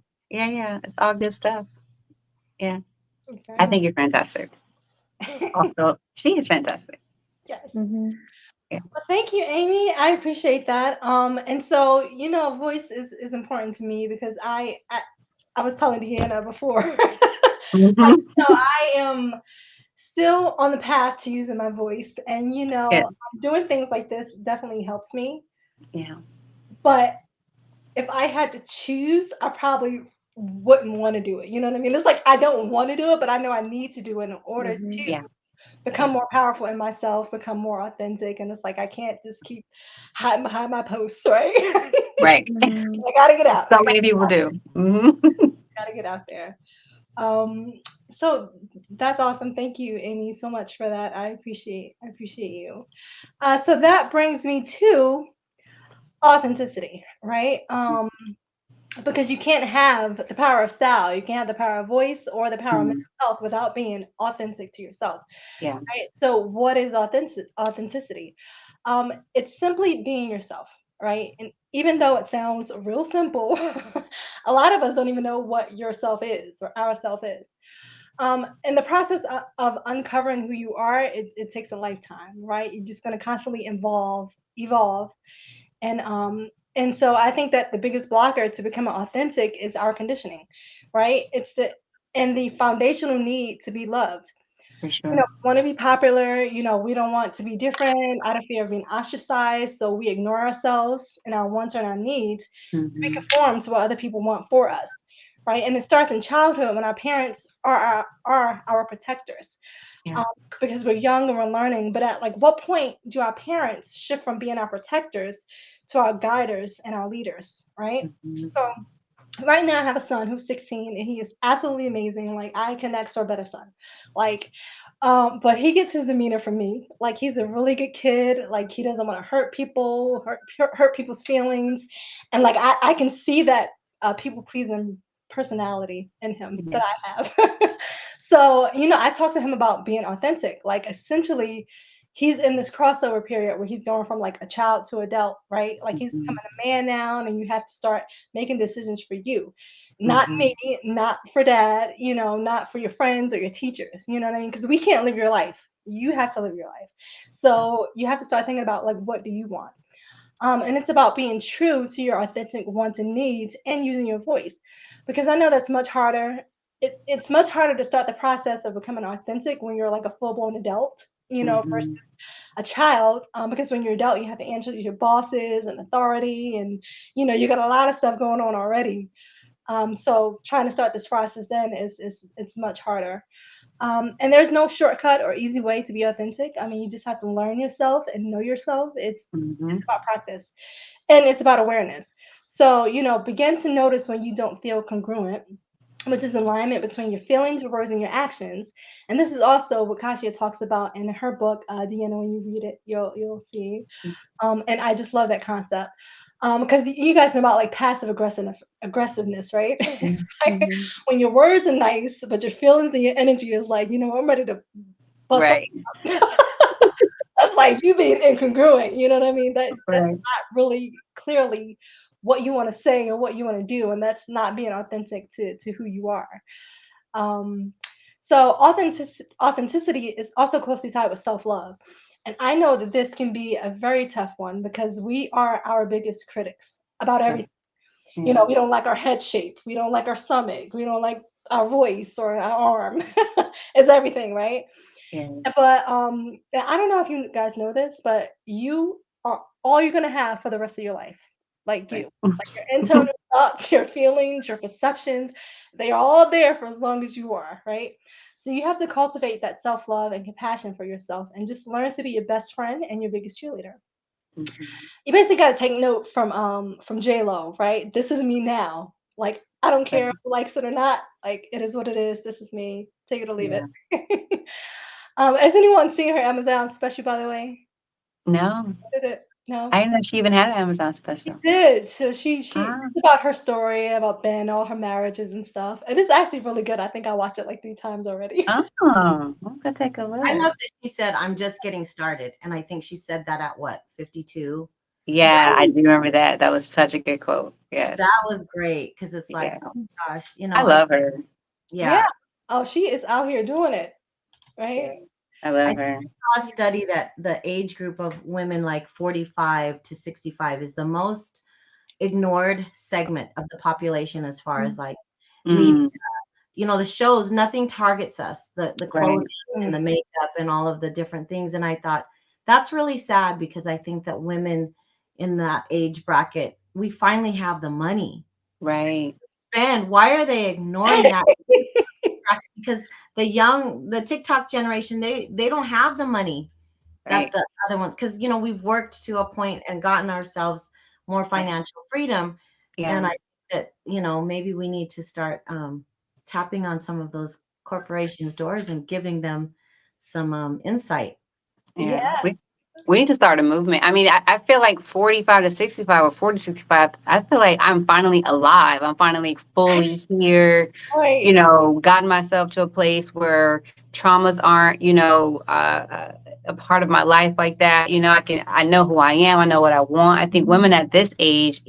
S3: It's all good stuff. Yeah.
S1: Okay.
S3: I think you're fantastic. Also, she is fantastic.
S1: Yes.
S2: Mm-hmm.
S1: Well, thank you, Amy. I appreciate that. And so, voice is important to me because I was telling Deanna before, like, I am still on the path to using my voice, and
S3: Yeah.
S1: doing things like this definitely helps me.
S3: Yeah.
S1: But if I had to choose, I probably wouldn't want to do it. You know what I mean? It's like I don't want to do it, but I know I need to do it in order
S2: Mhm.
S1: to
S3: Yeah.
S1: become more powerful in myself, become more authentic. And it's like I can't just keep hiding behind my posts, right?
S3: Right.
S2: Mhm.
S1: I gotta get out.
S3: So many people do. Mhm.
S1: Gotta get out there. Um, so that's awesome. Thank you, Amy, so much for that. I appreciate you. So that brings me to authenticity, right? Because you can't have the power of style, you can't have the power of voice or the power of mental
S3: Mhm.
S1: health without being authentic to yourself,
S3: Yeah.
S1: right? So what is authenticity? It's simply being yourself, right? And even though it sounds real simple, a lot of us don't even know what yourself is or ourself is. In the process of uncovering who you are, it takes a lifetime, right? You're just going to constantly evolve, and so I think that the biggest blocker to becoming authentic is our conditioning, right? It's the foundational need to be loved.
S3: For
S1: You know,
S3: sure.
S1: we want to be popular. You know, we don't want to be different out of fear of being ostracized. So we ignore ourselves and our wants and our needs to be
S3: Mhm.
S1: conform to what other people want for us, right? And it starts in childhood when our parents are our protectors,
S3: Yeah.
S1: um, because we're young and we're learning. But at like what point do our parents shift from being our protectors to our guiders and our leaders, right?
S3: Mhm.
S1: So right now I have a son who's 16 and he is absolutely amazing. Like I can next for a better son. Like but he gets his demeanor from me. Like he's a really good kid. Like he doesn't want to hurt people, hurt people's feelings. And like I can see that people pleasing personality in him
S3: Yeah.
S1: that I have. So, you know, I talk to him about being authentic. Like essentially he's in this crossover period where he's going from like a child to adult, right? Like he's
S3: Mhm.
S1: becoming a man now and you have to start making decisions for you, not
S3: Mhm.
S1: me, not for dad, you know, not for your friends or your teachers, you know what I mean? Because we can't live your life. You have to live your life. So you have to start thinking about like, what do you want? And it's about being true to your authentic wants and needs and using your voice. Because I know that's much harder. It's much harder to start the process of becoming authentic when you're like a full blown adult, you know, versus
S3: Mhm.
S1: a child, because when you're adult, you have to answer to your bosses and authority, and you know you got a lot of stuff going on already. So trying to start this process then is it's much harder. And there's no shortcut or easy way to be authentic. I mean, you just have to learn yourself and know yourself. It's
S3: Mhm.
S1: about practice and it's about awareness. So you know, begin to notice when you don't feel congruent, which is alignment between your feelings, your words, and your actions. And this is also what Kasia talks about in her book. Deanna, when you read it, you'll see. And I just love that concept because you guys know about like passive aggressiveness, right?
S3: Mhm.
S1: Like,
S3: Mhm.
S1: when your words are nice, but your feelings and your energy is like, you know, I'm ready to bust up.
S3: Right.
S1: That's like you being incongruent. You know what I mean? That's
S3: Right.
S1: not really clearly what you want to say or what you want to do, and that's not being authentic to who you are. Um, so authenticity is also closely tied with self-love. And I know that this can be a very tough one because we are our biggest critics about
S3: Yeah.
S1: everything. You
S3: Yeah.
S1: know, we don't like our head shape, we don't like our stomach, we don't like our voice or our arm. It's everything, right?
S3: Yeah.
S1: But I don't know if you guys know this, but you are all you're gonna have for the rest of your life. Like
S3: Right.
S1: you. Like your internal thoughts, your feelings, your perceptions, they are all there for as long as you are, right? So you have to cultivate that self-love and compassion for yourself and just learn to be your best friend and your biggest cheerleader.
S3: Mhm.
S1: You basically gotta take note from J Lo, right? This is me now. Like I don't
S3: Right.
S1: care who likes it or not. Like it is what it is. This is me. Take it or leave
S3: Yeah.
S1: it. Has anyone seen her Amazon special, by the way?
S3: No,
S1: Did it? No?
S3: I didn't know she even had an Amazon
S1: She
S3: special.
S1: did. So she
S3: Ah,
S1: it's about her story, about Ben, all her marriages and stuff. And it's actually really good. I think I watched it like 3 times already.
S3: oh, I'm gonna take a
S4: I
S3: look.
S4: love that she said, I'm just getting started. And I think she said that at what, 52? That
S3: Yeah, I
S4: was,
S3: do remember that. That was such a good quote. Yes.
S4: that was great because it's like,
S3: Yeah.
S4: oh my gosh,
S3: I love her.
S1: Yeah.
S4: yeah.
S1: Oh, she is out here doing it, right?
S3: Yeah. I
S4: I
S3: love
S4: think
S3: her.
S4: I saw a study that the age group of women like 45 to 65 is the most ignored segment of the population as far as like media.
S3: Mm,
S4: The shows, nothing targets us, the
S3: right.
S4: clothing and
S1: Mm.
S4: the makeup and all of the different things. And I thought that's really sad because I think that women in that age bracket we finally have the money.
S3: Right.
S4: And why are they ignoring that? Because the TikTok generation, they don't have the money that
S3: Right.
S4: the other ones, because we've worked to a point and gotten ourselves more financial freedom. And
S3: Yeah.
S4: I think that maybe we need to start tapping on some of those corporations' doors and giving them some insight.
S3: Yeah.
S1: Yeah.
S3: We need to start a movement. I mean, I feel like 45 to 65 or 40 to 65, I feel like I'm finally alive. I'm finally fully here,
S1: Right.
S3: gotten myself to a place where traumas aren't, a part of my life like that. I know who I am. I know what I want. I think women at this age,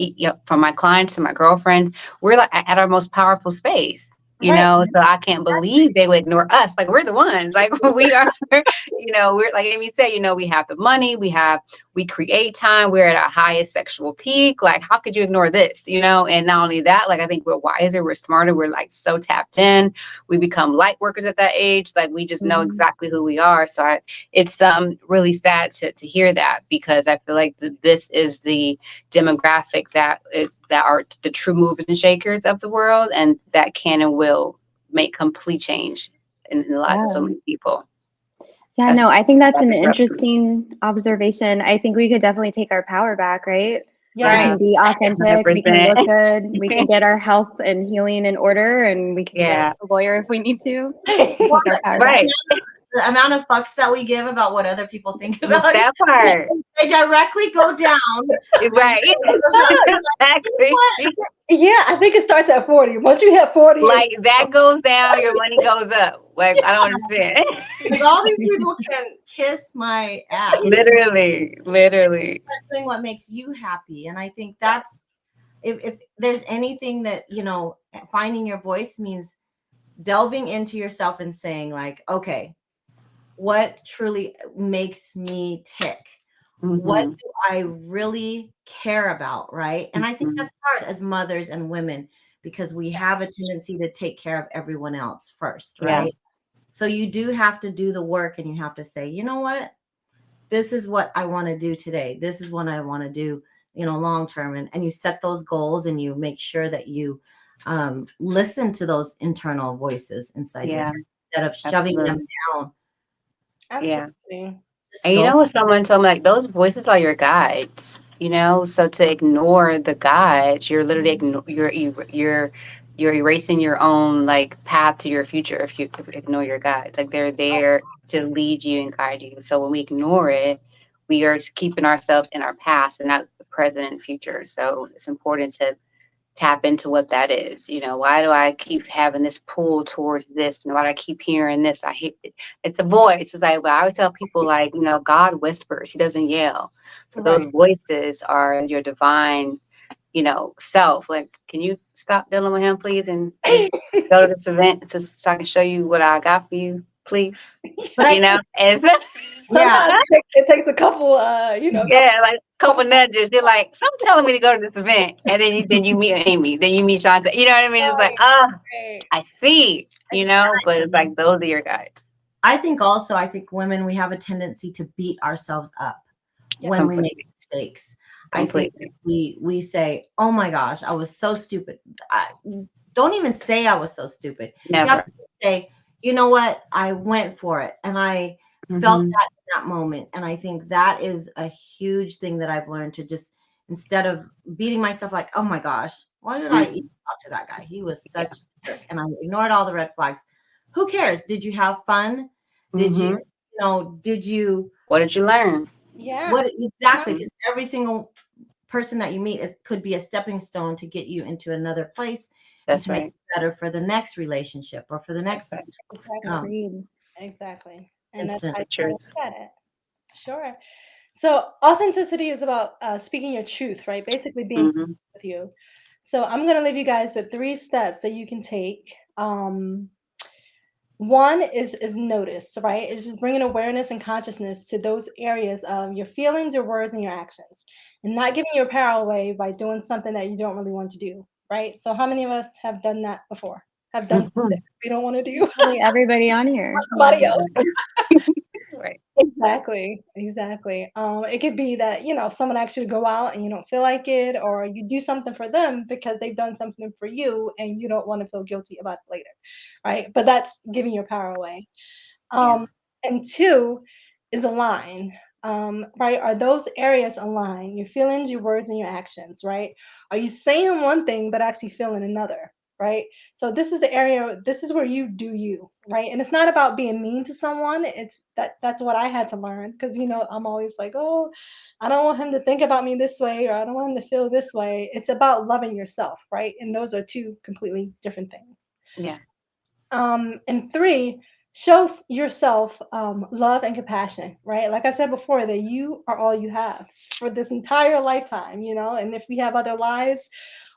S3: from my clients to my girlfriends, we're like at our most powerful space.
S1: Right.
S3: So I can't believe they would ignore us. Like, we're the ones, like, we are, we're like Amy said, we have the money, we create time, we're at our highest sexual peak. Like, how could you ignore this? And not only that, like, I think we're wiser, we're smarter, we're like so tapped in. We become light workers at that age. Like, we just know exactly who we are. So it's really sad to hear that, because I feel like this is the demographic that are the true movers and shakers of the world, and that can and will make complete change in the lives of so many people.
S2: Yeah,
S3: That's
S2: no, I think that's an
S3: perception.
S2: interesting observation. I think we could definitely take our power back, right? We
S1: Yeah.
S2: can be authentic, we can
S3: 100%.
S2: look good, we can get our health and healing in order, and we can get
S3: Yeah.
S2: a lawyer if we need to.
S1: Right.
S2: Take our power back.
S3: Right.
S4: The amount of fucks that we give about what other people think about it,
S3: That part.
S4: they directly go down.
S3: Right. Exactly.
S1: Yeah, I think it starts at 40. Once you hit 40,
S3: Like, that goes down, your money goes up. Like, I don't understand.
S4: Like, all these people can kiss my ass.
S3: Literally.
S4: Doing what makes you happy. And I think that's, if there's anything that, finding your voice means delving into yourself and saying, like, okay, what truly makes me tick? What do I really care about, right? And I think that's hard as mothers and women, because we have a tendency to take care of everyone else first, right?
S3: Yeah.
S4: So you do have to do the work, and you have to say, you know what? This is what I want to do today. This is what I want to do, long term. And you set those goals, and you make sure that you listen to those internal voices inside your head, instead of shoving them down.
S1: absolutely.
S3: And someone told me, like, those voices are your guides, so to ignore the guides, you're literally you're erasing your own, like, path to your future if you ignore your guides. Like, they're there to lead you and guide you. So when we ignore it, we are keeping ourselves in our past and not the present and future. So it's important to tap into what that is. Why do I keep having this pull towards this? And why do I keep hearing this? I hate it. It's a voice. It's like, well, I always tell people, like, God whispers, he doesn't yell. So those voices are your divine, self. Like, can you stop dealing with him, please, and go to this event so I can show you what I got for you, please? And
S1: Sometimes it takes a couple,
S3: like a couple nudges. You're like, some telling me to go to this event, and then you meet Amy, then you meet Shanta. You know what I mean? It's like, I see. But it's like, those are your guides.
S4: I think women, we have a tendency to beat ourselves up when we make mistakes.
S3: Completely.
S4: I think we say, oh my gosh, I was so stupid. Don't even say I was so stupid.
S3: Never.
S4: You have to say, you know what? I went for it, and I felt that in that moment. And I think that is a huge thing that I've learned, to just, instead of beating myself, like, oh my gosh, why did I even talk to that guy? He was such a jerk. And I ignored all the red flags. Who cares? Did you have fun? Did you
S3: what did you learn?
S1: Yeah.
S4: What exactly? Because every single person that you meet could be a stepping stone to get you into another place.
S3: That's
S4: to make it better for the next relationship or for the next
S1: Exactly. And that's
S3: the truth.
S1: Sure. So authenticity is about speaking your truth, right? Basically being with you. So I'm going to leave you guys with 3 steps that you can take. One is notice, right? It's just bringing awareness and consciousness to those areas of your feelings, your words, and your actions, and not giving your power away by doing something that you don't really want to do, right? So how many of us have done that before? Have done something we don't want to do?
S2: Probably everybody on here.
S1: Somebody else.
S3: Right.
S1: Exactly, exactly. It could be that, someone asks you to go out and you don't feel like it, or you do something for them because they've done something for you and you don't want to feel guilty about it later, right? But that's giving your power away.
S3: Yeah.
S1: Um, and two is align, right? Are those areas aligned? Your feelings, your words, and your actions, right? Are you saying one thing but actually feeling another, right? So this is the area, this is where you do you, right? And it's not about being mean to someone. That's what I had to learn because I'm always like, oh, I don't want him to think about me this way, or I don't want him to feel this way. It's about loving yourself, right? And those are two completely different things.
S3: Yeah.
S1: And three, show yourself love and compassion, right? Like I said before, that you are all you have for this entire lifetime, and if we have other lives,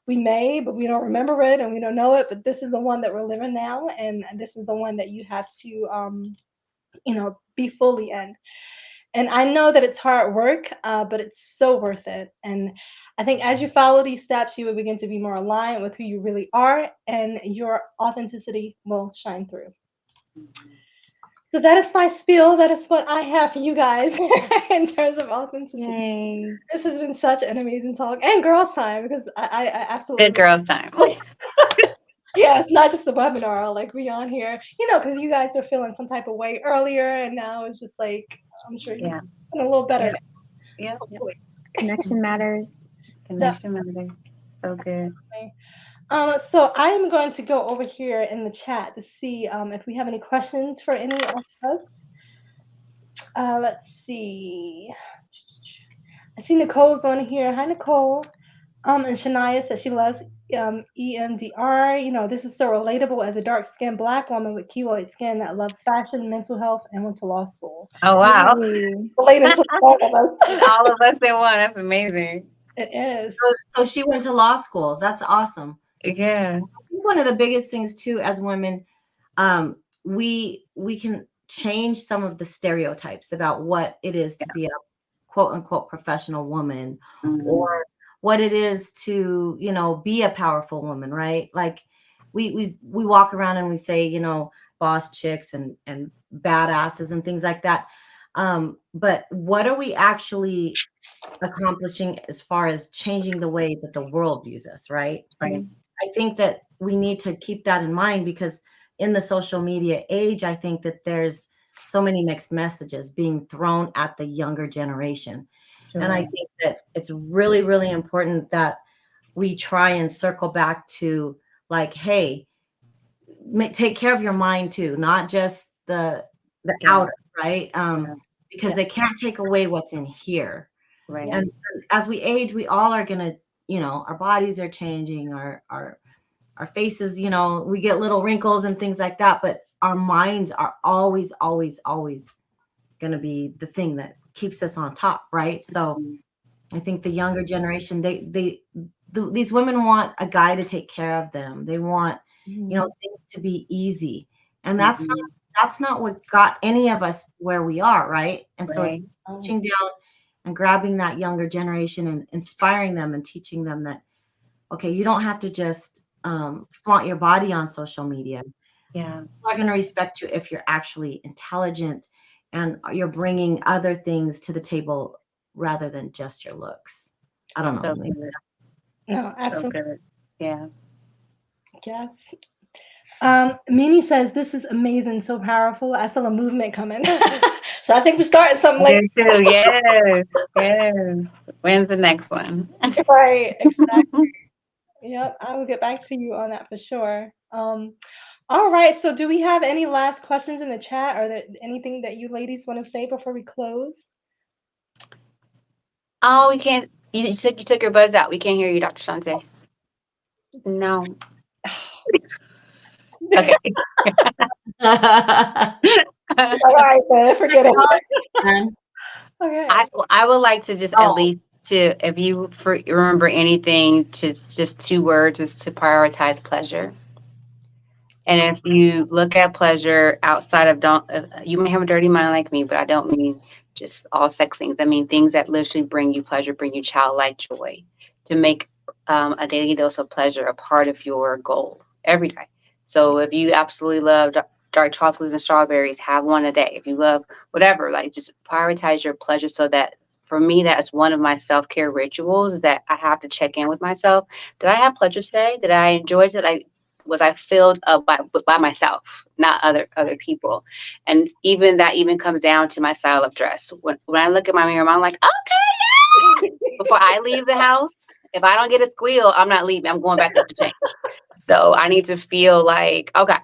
S1: we may, but we don't remember it and we don't know it. But this is the one that we're living now, and this is the one that you have to, be fully in. And I know that it's hard work, but it's so worth it. And I think as you follow these steps, you will begin to be more aligned with who you really are, and your authenticity will shine through. So that is my spiel. That is what I have for you guys in terms of authenticity.
S2: Yay.
S1: This has been such an amazing talk, and girls' time, because I absolutely
S3: Good girls time.
S1: yeah, it's not just a webinar like we on here, because you guys are feeling some type of way earlier, and now it's just like I'm sure you're
S3: Yeah.
S1: feeling a little better.
S3: Yeah.
S1: Now, hopefully.
S2: Connection matters.
S3: Connection matters. So good.
S1: So I am going to go over here in the chat to see if we have any questions for any of us. Let's see. I see Nicole's on here. Hi, Nicole. And Shania said she loves EMDR. This is so relatable as a dark-skinned Black woman with keloid skin that loves fashion, mental health, and went to law school.
S3: Oh, wow.
S2: Yay.
S1: Relating to all of us.
S3: All of us in one. That's amazing.
S1: It is.
S4: So she went to law school. That's awesome.
S3: Yeah.
S4: I think one of the biggest things too, as women, we can change some of the stereotypes about what it is to be a quote unquote professional woman, or what it is to, be a powerful woman, right? Like we walk around and we say, boss chicks and badasses and things like that. But what are we actually accomplishing as far as changing the way that the world views us, right?
S3: Right.
S4: I think that we need to keep that in mind, because in the social media age, I think that there's so many mixed messages being thrown at the younger generation.
S3: Sure.
S4: And I think that it's really, really important that we try and circle back to like, hey, take care of your mind too, not just the outer, right? Because they can't take away what's in here.
S3: Right.
S4: And as we age, we all are gonna, our bodies are changing, our faces, we get little wrinkles and things like that, but our minds are always, always, always gonna be the thing that keeps us on top, right? So I think the younger generation, these women want a guy to take care of them. They want, things to be easy, and that's not what got any of us where we are, right? And so it's reaching down and grabbing that younger generation and inspiring them and teaching them that, okay, you don't have to just flaunt your body on social media.
S3: Yeah.
S4: People are going to respect you if you're actually intelligent and you're bringing other things to the table rather than just your looks. I don't know.
S3: So
S1: No, absolutely.
S3: So good. Yeah.
S1: Yes. Mini says, this is amazing, so powerful. I feel a movement coming. So I think we're starting something like
S3: too. Yes. Yes. When's the next one?
S1: Right, exactly. Yep, I will get back to you on that for sure. All right, so do we have any last questions in the chat, or anything that you ladies want to say before we close?
S3: Oh, we can't. You took your buds out. We can't hear you, Dr. Shante. No. Okay.
S1: All right, then forget it. Okay.
S3: I would like to just at least if you remember anything, to just 2 words, is to prioritize pleasure. And if you look at pleasure outside of you may have a dirty mind like me, but I don't mean just all sex things. I mean things that literally bring you pleasure, bring you childlike joy, to make a daily dose of pleasure a part of your goal every day. So if you absolutely love dark chocolates and strawberries, have one a day. If you love whatever, like just prioritize your pleasure so that for me, that is one of my self-care rituals that I have to check in with myself. Did I have pleasure today? Did I enjoy it? Was I filled up by myself, not other people? And even that even comes down to my style of dress. When I look at my mirror, I'm like, okay, before I leave the house, if I don't get a squeal, I'm not leaving. I'm going back up to change. So I need to feel like, okay,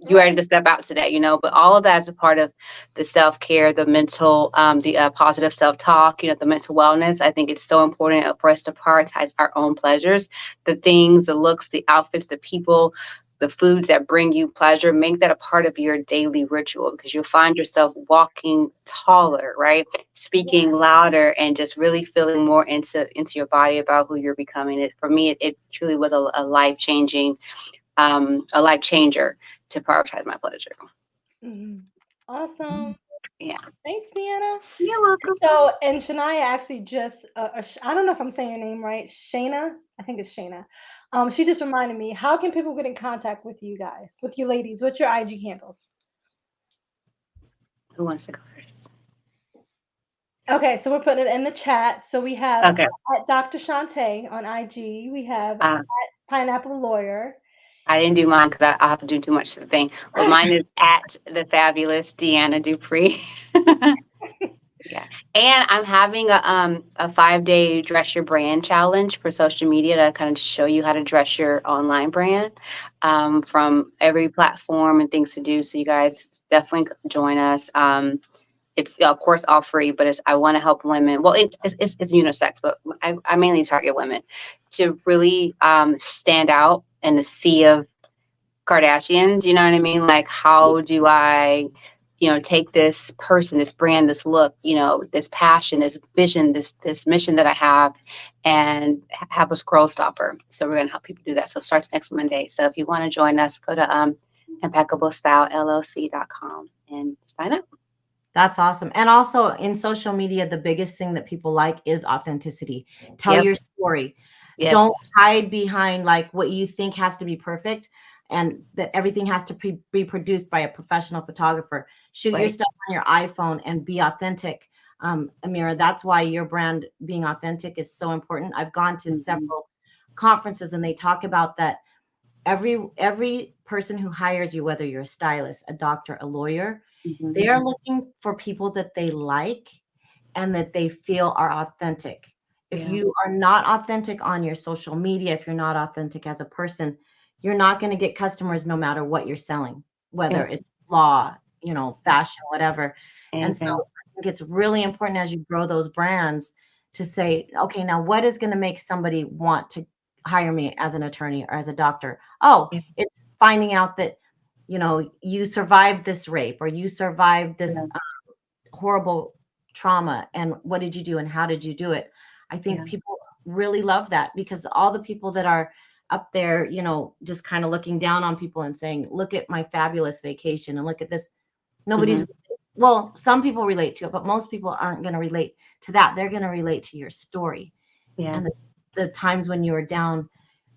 S3: you ready to step out today, but all of that is a part of the self-care, the mental, the positive self-talk, the mental wellness. I think it's so important for us to prioritize our own pleasures, the things, the looks, the outfits, the people, the foods that bring you pleasure. Make that a part of your daily ritual, because you'll find yourself walking taller, right? Speaking louder, and just really feeling more into your body about who you're becoming. For me, it truly was a life-changing, a life changer to prioritize my pleasure.
S1: Awesome.
S3: Yeah.
S1: Thanks, Deanna.
S3: You're welcome.
S1: So, and Shania actually just, I don't know if I'm saying your name right, Shayna. I think it's Shayna. She just reminded me, how can people get in contact with you guys, with you ladies? What's your IG handles?
S3: Who wants to go first?
S1: Okay, so we're putting it in the chat. So we have
S3: Okay.
S1: at Dr. Shantae on IG. We have at Pineapple Lawyer.
S3: I didn't do mine because I have to do too much of the thing. But mine is at the fabulous Deanna Dupree. Yeah. And I'm having a 5-day dress your brand challenge for social media to kind of show you how to dress your online brand, from every platform and things to do. So you guys definitely join us. It's of course all free, but I want to help women. Well, it's unisex, but I mainly target women to really stand out in the sea of Kardashians. You know what I mean? Like, how do I, take this person, this brand, this look, this passion, this vision, this mission that I have, and have a scroll stopper. So we're going to help people do that. So it starts next Monday. So if you want to join us, go to impeccablestyleLLC.com and sign up.
S4: That's awesome. And also in social media, the biggest thing that people like is authenticity. Tell
S3: Yep.
S4: your story.
S3: Yes.
S4: Don't hide behind like what you think has to be perfect and that everything has to be produced by a professional photographer. Shoot your stuff on your iPhone and be authentic. Amira, that's why your brand being authentic is so important. I've gone to several conferences and they talk about that. Every person who hires you, whether you're a stylist, a doctor, a lawyer, they are looking for people that they like and that they feel are authentic. If you are not authentic on your social media, if you're not authentic as a person, you're not going to get customers no matter what you're selling, whether it's law, fashion, whatever. And so I think it's really important as you grow those brands to say, okay, now what is going to make somebody want to hire me as an attorney or as a doctor? Oh, it's finding out that you survived this rape or you survived this horrible trauma, and what did you do and how did you do it? I think people really love that, because all the people that are up there, just kind of looking down on people and saying, look at my fabulous vacation and look at this. Nobody's, well, some people relate to it, but most people aren't going to relate to that. They're going to relate to your story and the times when you were down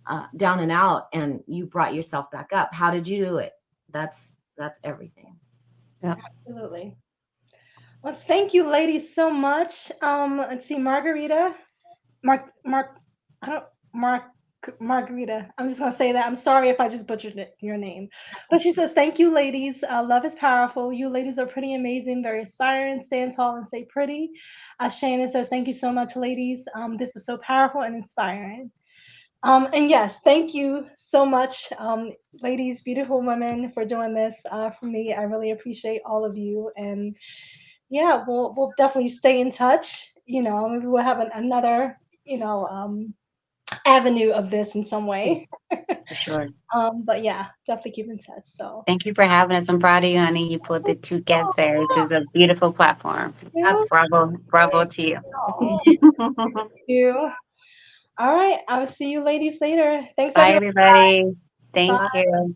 S4: and out and you brought yourself back up. How did you do it? That's everything.
S3: Yeah,
S1: absolutely. Well, thank you, ladies, so much. Let's see, Margarita. Margarita. I'm just gonna say that. I'm sorry if I just butchered your name, but she says, "Thank you, ladies. Love is powerful. You ladies are pretty amazing, very inspiring. Stand tall and stay pretty." Shannon says, "Thank you so much, ladies. This was so powerful and inspiring." And yes, thank you so much, ladies, beautiful women, for doing this for me. I really appreciate all of you, and yeah, we'll definitely stay in touch. Maybe we'll have another avenue of this in some way.
S3: for sure.
S1: But yeah, definitely keep in touch. So
S3: thank you for having us. I'm proud of you, honey. You pulled it together. This is a beautiful platform. Bravo to you.
S1: Thank you. All right, I will see you ladies later. Thanks,
S3: Bye,
S1: everybody.
S3: everybody. Thank you.